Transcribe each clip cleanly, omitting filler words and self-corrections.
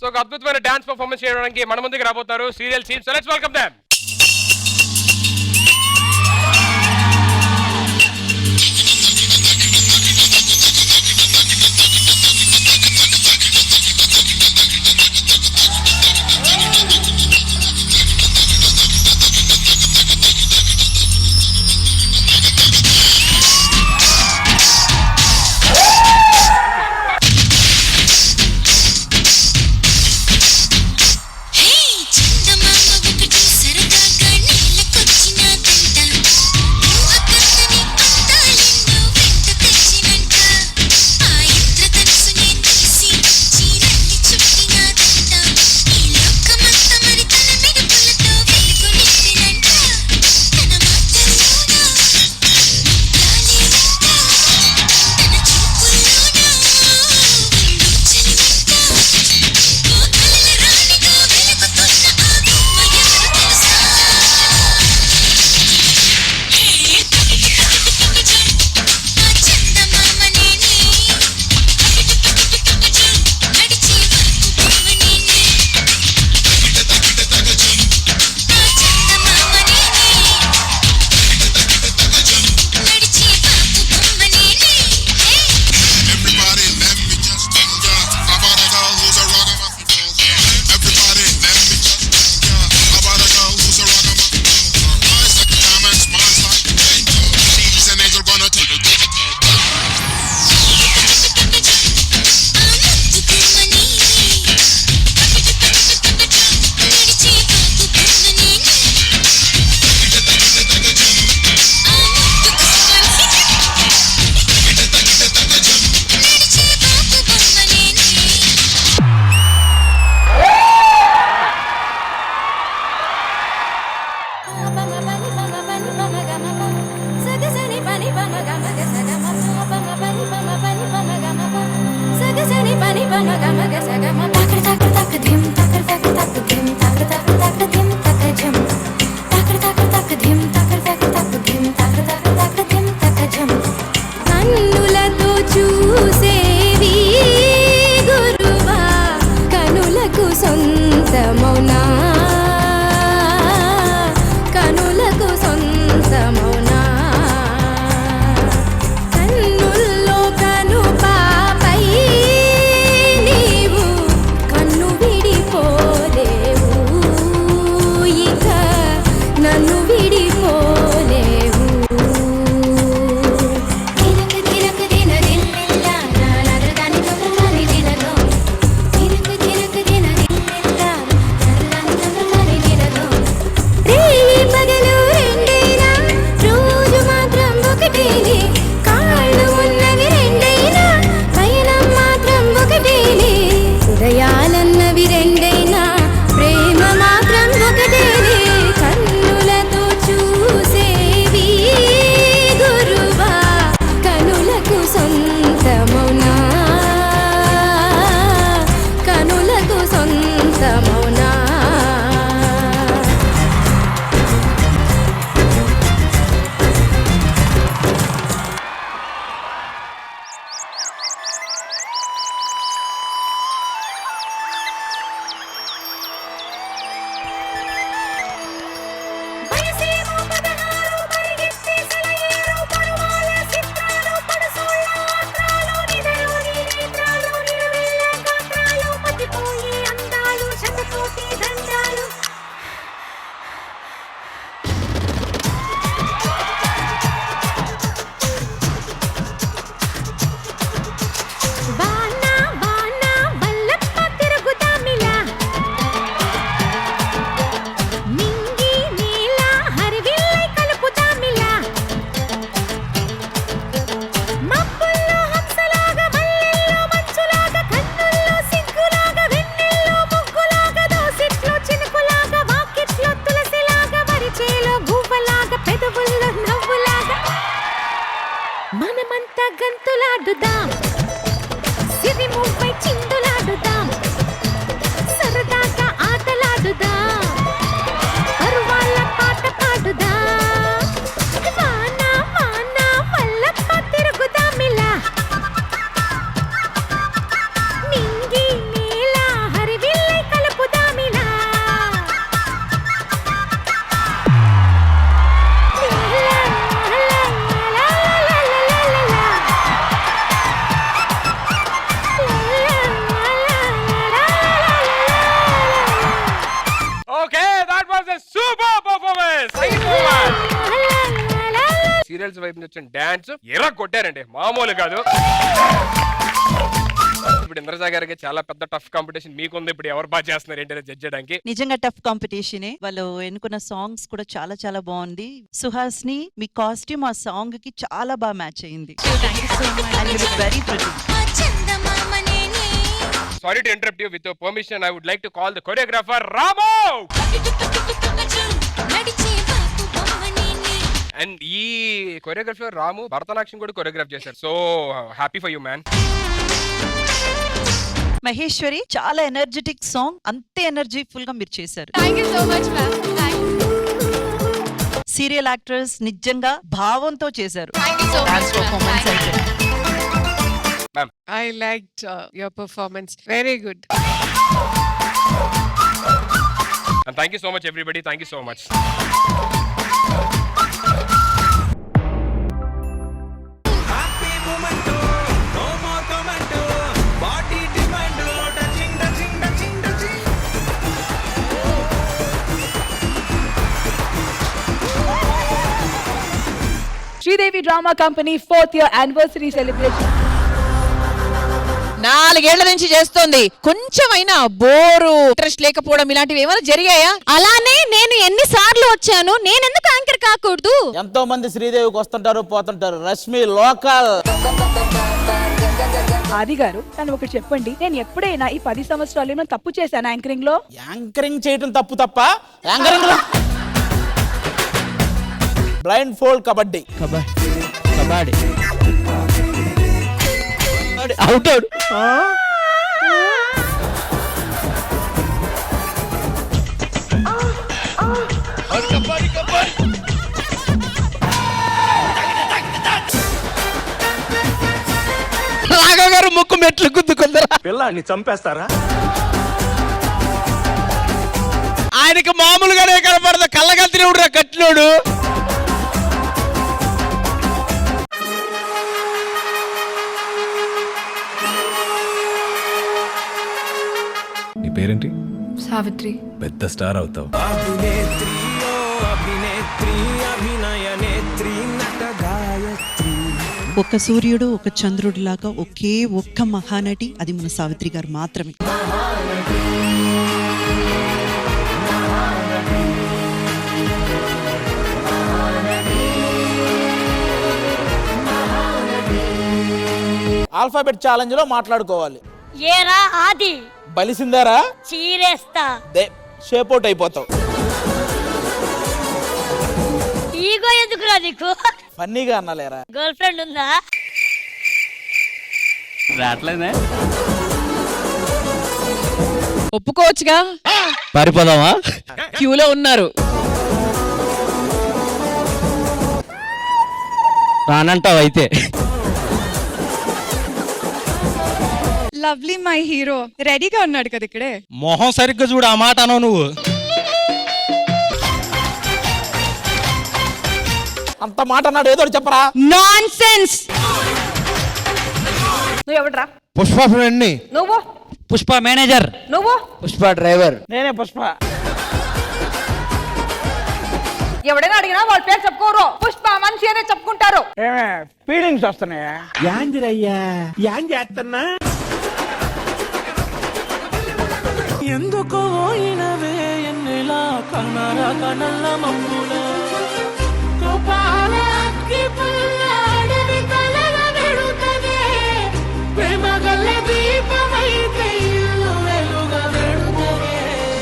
So ఒక అద్భుతమైన dance performance చేయడానికి మన ముందుకు రాబోతారు serial team. So let's welcome them. కన్ను విడిపో సీరియల్స్ వైపు నుంచి వచ్చిన డాన్స్ ఎలా కొట్టారండి, మామూలు కాదు. ఇప్పుడు ఇంద్రజా గారికి చాలా పెద్ద టఫ్ కాంపిటీషన్ మీకుంది. ఇప్పుడు ఎవరు బాగా చేస్తున్నారు ఏంటంటే జడ్జ్ చేయడానికి. నిజంగా టఫ్ కాంపిటీషనే. వాళ్ళు ఎన్నుకున్న సాంగ్స్ కూడా చాలా చాలా బాగుంది. సుహాస్ని, మీ కాస్ట్యూమ్ ఆ సాంగ్ కి చాలా బాగా మ్యాచ్ అయింది. Very pretty. Sorry to interrupt you. With your permission, I would like to call the choreographer Ramu. And ఈ choreographer రాము భరతనాట్యం కూడా కొరియోగ్రాఫ్ చేశారు. So happy for you man. Maheshwari చాలా ఎనర్జెటిక్ సాంగ్, అంతే ఎనర్జీఫుల్ గా మీరు చేశారు. సీరియల్ యాక్టర్స్ నిజంగా భావంతో చేశారు. I liked your performance. Very good. And thank you so much everybody. Thank you so much. Sridevi Drama Company 4th year anniversary celebration. 4 ఏళ్ల నుంచి చేస్తోంది. కొంచెమైనా బోరు, ఇంట్రెస్ట్ లేకపోవడం ఇలాంటివి ఏమైనా జరిగాయా? అలానే నేను ఎన్నిసార్లు వచ్చాను, నేను ఎందుకు యాంకర్ కాకూడదు? ఎంతో మంది శ్రీదేవికి వస్తుంటారు పోతుంటారు. రష్మి లోకల్. ఆది గారు తను ఒకటి చెప్పండి, నేను ఎప్పుడైనా ఈ 10 సంవత్సరాలు ఏమైనా తప్పు చేశాను యాంకరింగ్ లో? యాంకరింగ్ చేయటం తప్పు తప్ప anchoring blindfold kabaddi out out రాఘగారు ముక్కు మెట్లు గుద్దుకుందరా పిల్లాన్ని చంపేస్తారా? ఆయనకి మామూలుగానే కనపడదు, కళ్ళగత్తినోడు కట్టినోడు. నీ పేరేంటి? Savitri. పెద్ద స్టార్ అవుతావు. ఒక సూర్యుడు ఒక చంద్రుడు లాగా ఒకే ఒక్క మహానటి, అది మన సావిత్రి గారు మాత్రమే. ఆల్ఫాబెట్ ఛాలెంజ్ లో మాట్లాడుకోవాలి. ఏరా ఆది, బలిసిందారా చీరేస్తా. షేప్ అవుట్ అయిపోతావు. ఈగో ఎందుకురా నీకు? ఫన్నీగా అన్నలేరా? గర్ల్ ఫ్రెండ్ ఉందా? రాట్లేదే. ఒప్పుకోవచ్చుగా. పారిపోదామా? క్యూలో ఉన్నారు. రానంటావు అయితే. లవ్లీ మై హీరో రెడీగా ఉన్నాడు కదా ఇక్కడే. మొహం సరిగ్గా చూడు, ఆ మాట అనవు నువ్వు. అంత మాట అన్నాడు, ఏదో చెప్పరా. నాన్సెన్స్. నువ్వు ఎవడ్రా? పుష్ప ఫ్రెండ్ ని. నువ్వు? పుష్ప మేనేజర్. నువ్వు? పుష్ప డ్రైవర్. నేనే పుష్ప. ఎవడైనా అడిగినా వాళ్ళ పేరు చెప్పుకోరు, పుష్ప మనిషి అనే చెప్పుకుంటారు. ఫీలింగ్స్ వస్తున్నాయా? యాందిరయ్యా యాం చేస్తున్నా? ఎందుకో ఇనవే ఎన్నెలా కన్నర కనల్ల మమ్ముల కోపాలకి పుల్లాడవి కలగ వెడుతదే ప్రేమగల దీపమైతే ఇల్లు వెలుగ వెడుతదే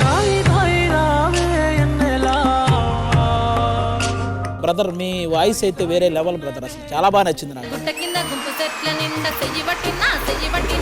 దాయి దాయి రావే ఎన్నెలా. బ్రదర్ మీ వాయిస్ అయితే వేరే లెవెల్ బ్రదర్, అసలు చాలా బాగా నచ్చింది నాకు. గుట్ట కింద గుంపు చెట్ల నిండా చెయ్యి పట్టినా చెయ్యి పట్టి